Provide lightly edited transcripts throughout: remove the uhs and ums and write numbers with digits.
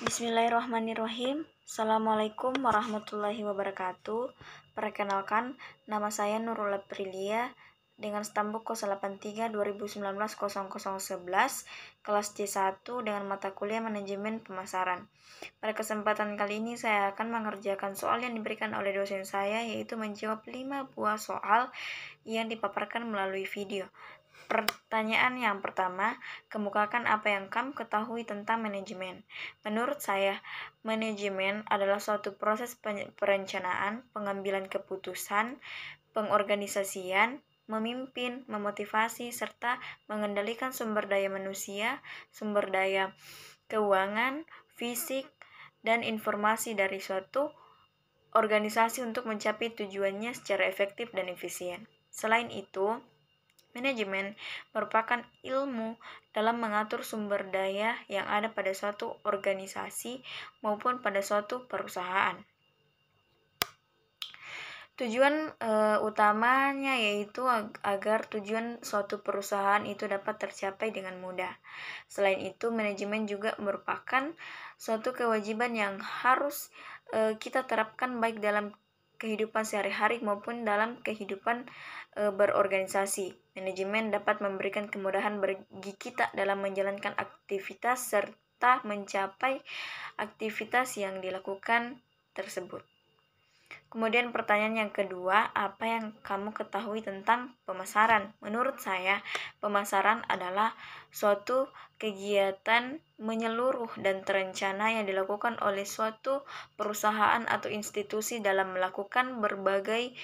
Bismillahirrahmanirrahim. Assalamualaikum warahmatullahi wabarakatuh. Perkenalkan, nama saya Nurul Aprilia dengan stambuk 083 2019 0011 kelas C1 dengan mata kuliah Manajemen Pemasaran. Pada kesempatan kali ini saya akan mengerjakan soal yang diberikan oleh dosen saya, yaitu menjawab 5 buah soal yang dipaparkan melalui video. Pertanyaan yang pertama, kemukakan apa yang kamu ketahui tentang manajemen. Menurut saya, manajemen adalah suatu proses perencanaan, pengambilan keputusan, pengorganisasian, memimpin, memotivasi, serta mengendalikan sumber daya manusia, sumber daya keuangan, fisik, dan informasi dari suatu organisasi untuk mencapai tujuannya secara efektif dan efisien. Selain itu, manajemen merupakan ilmu dalam mengatur sumber daya yang ada pada suatu organisasi maupun pada suatu perusahaan. Tujuan utamanya yaitu agar tujuan suatu perusahaan itu dapat tercapai dengan mudah. Selain itu, manajemen juga merupakan suatu kewajiban yang harus kita terapkan baik dalam kehidupan sehari-hari maupun dalam kehidupan berorganisasi. Manajemen dapat memberikan kemudahan bagi kita dalam menjalankan aktivitas serta mencapai aktivitas yang dilakukan tersebut. Kemudian pertanyaan yang kedua, apa yang kamu ketahui tentang pemasaran? Menurut saya, pemasaran adalah suatu kegiatan menyeluruh dan terencana yang dilakukan oleh suatu perusahaan atau institusi dalam melakukan berbagai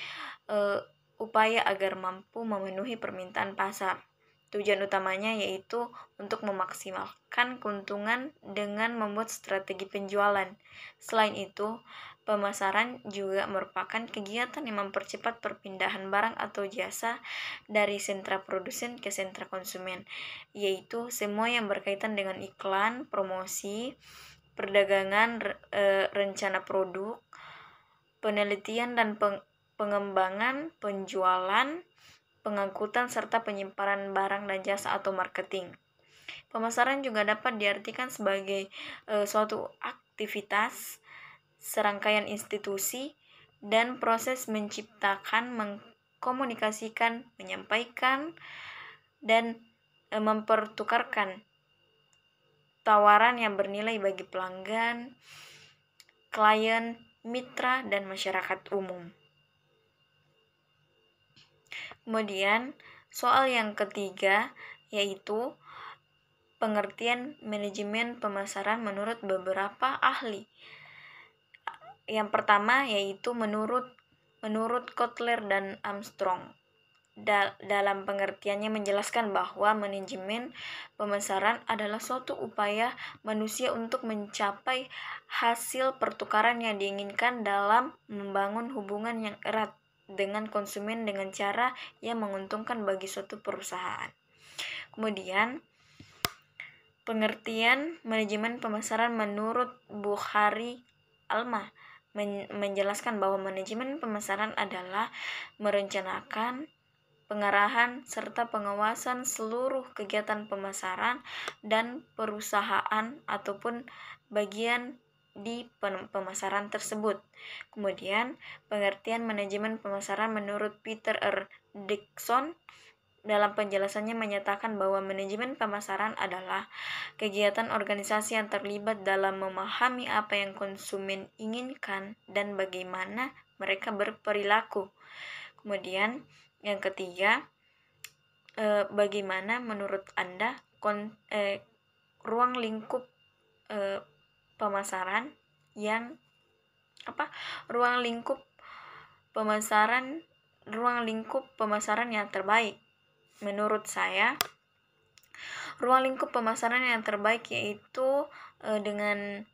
upaya agar mampu memenuhi permintaan pasar. Tujuan utamanya yaitu untuk memaksimalkan keuntungan dengan membuat strategi penjualan. Selain itu, pemasaran juga merupakan kegiatan yang mempercepat perpindahan barang atau jasa dari sentra produsen ke sentra konsumen, yaitu semua yang berkaitan dengan iklan, promosi, perdagangan, rencana produk, penelitian dan pengembangan, penjualan, pengangkutan, serta penyimpanan barang dan jasa atau marketing. Pemasaran juga dapat diartikan sebagai suatu aktivitas, serangkaian institusi, dan proses menciptakan, mengkomunikasikan, menyampaikan, dan mempertukarkan tawaran yang bernilai bagi pelanggan, klien, mitra, dan masyarakat umum. Kemudian, soal yang ketiga yaitu pengertian manajemen pemasaran menurut beberapa ahli. Yang pertama yaitu menurut Kotler dan Armstrong. Dalam pengertiannya menjelaskan bahwa manajemen pemasaran adalah suatu upaya manusia untuk mencapai hasil pertukaran yang diinginkan dalam membangun hubungan yang erat dengan konsumen dengan cara yang menguntungkan bagi suatu perusahaan. Kemudian, pengertian manajemen pemasaran menurut Bukhari Alma menjelaskan bahwa manajemen pemasaran adalah merencanakan, pengarahan, serta pengawasan seluruh kegiatan pemasaran dan perusahaan ataupun bagian di pemasaran tersebut. Kemudian, pengertian manajemen pemasaran menurut Peter R. Dickson dalam penjelasannya menyatakan bahwa manajemen pemasaran adalah kegiatan organisasi yang terlibat dalam memahami apa yang konsumen inginkan dan bagaimana mereka berperilaku. Kemudian, yang ketiga, bagaimana menurut Anda ruang lingkup pemasaran yang terbaik? Menurut saya, ruang lingkup pemasaran yang terbaik yaitu dengan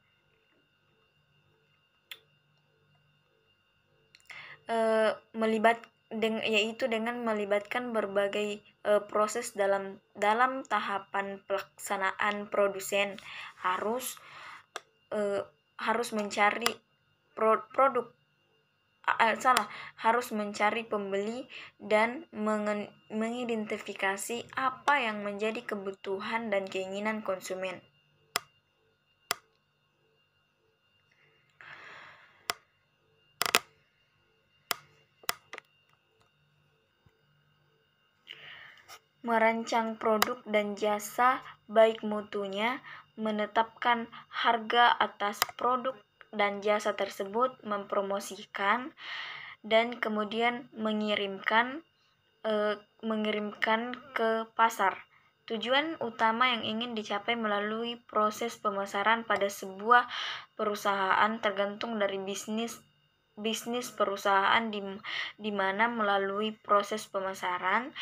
melibatkan berbagai proses dalam tahapan pelaksanaan. Produsen harus mencari harus mencari pembeli dan mengidentifikasi apa yang menjadi kebutuhan dan keinginan konsumen. merancang produk dan jasa baik mutunya, menetapkan harga atas produk dan jasa tersebut, mempromosikan, dan kemudian mengirimkan ke pasar. Tujuan utama yang ingin dicapai melalui proses pemasaran pada sebuah perusahaan tergantung dari bisnis perusahaan di mana melalui proses pemasaran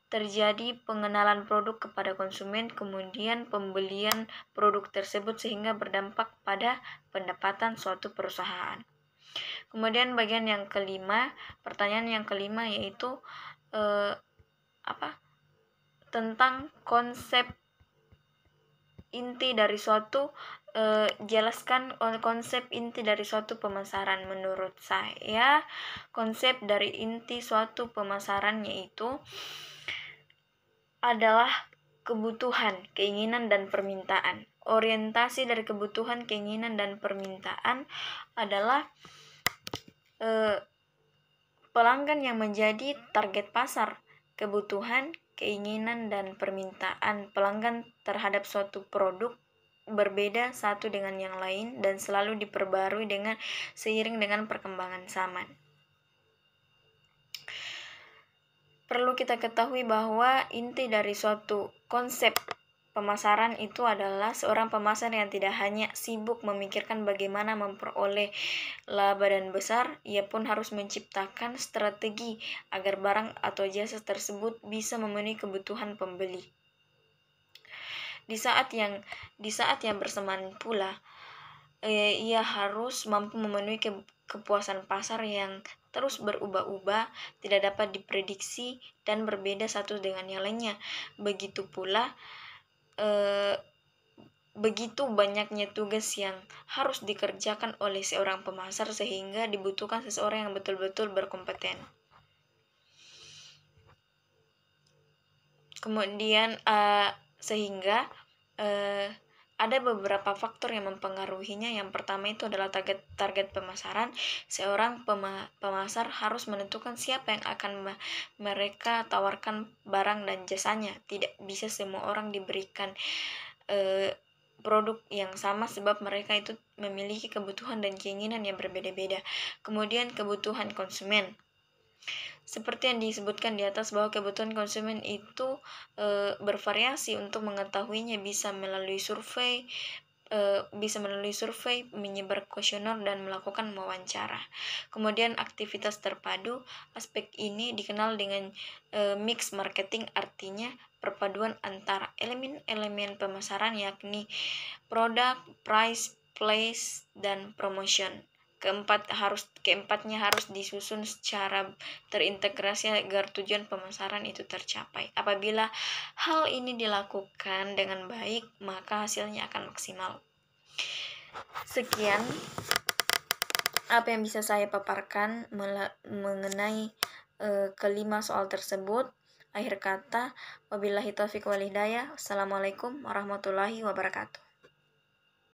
terjadi pengenalan produk kepada konsumen, kemudian pembelian produk tersebut sehingga berdampak pada pendapatan suatu perusahaan. Kemudian bagian yang kelima, pertanyaan yang kelima yaitu tentang konsep inti dari suatu jelaskan konsep inti dari suatu pemasaran. Menurut saya, konsep dari inti suatu pemasaran yaitu adalah kebutuhan, keinginan, dan permintaan. Orientasi dari kebutuhan, keinginan, dan permintaan adalah pelanggan yang menjadi target pasar. Kebutuhan, keinginan, dan permintaan pelanggan terhadap suatu produk berbeda satu dengan yang lain dan selalu diperbarui seiring dengan perkembangan zaman. Perlu kita ketahui bahwa inti dari suatu konsep pemasaran itu adalah seorang pemasar yang tidak hanya sibuk memikirkan bagaimana memperoleh laba dan besar, ia pun harus menciptakan strategi agar barang atau jasa tersebut bisa memenuhi kebutuhan pembeli. Di saat yang bersamaan pula, ia harus mampu memenuhi kepuasan pasar yang terus berubah-ubah, tidak dapat diprediksi dan berbeda satu dengan yang lainnya. Begitu pula begitu banyaknya tugas yang harus dikerjakan oleh seorang pemasar sehingga dibutuhkan seseorang yang betul-betul berkompeten. Kemudian sehingga ada beberapa faktor yang mempengaruhinya. Yang pertama itu adalah target pemasaran. Seorang pemasar harus menentukan siapa yang akan mereka tawarkan barang dan jasanya. Tidak bisa semua orang diberikan produk yang sama sebab mereka itu memiliki kebutuhan dan keinginan yang berbeda-beda. Kemudian kebutuhan konsumen. Seperti yang disebutkan di atas bahwa kebutuhan konsumen itu bervariasi. Untuk mengetahuinya bisa melalui survei, menyebar kuesioner dan melakukan wawancara. Kemudian aktivitas terpadu. Aspek ini dikenal dengan mix marketing, artinya perpaduan antara elemen-elemen pemasaran yakni produk, price, place, dan promotion. Keempatnya harus disusun secara terintegrasi agar tujuan pemasaran itu tercapai. Apabila hal ini dilakukan dengan baik, maka hasilnya akan maksimal. Sekian apa yang bisa saya paparkan mengenai kelima soal tersebut. Akhir kata, wabillahi taufiq wal hidayah. Assalamualaikum warahmatullahi wabarakatuh.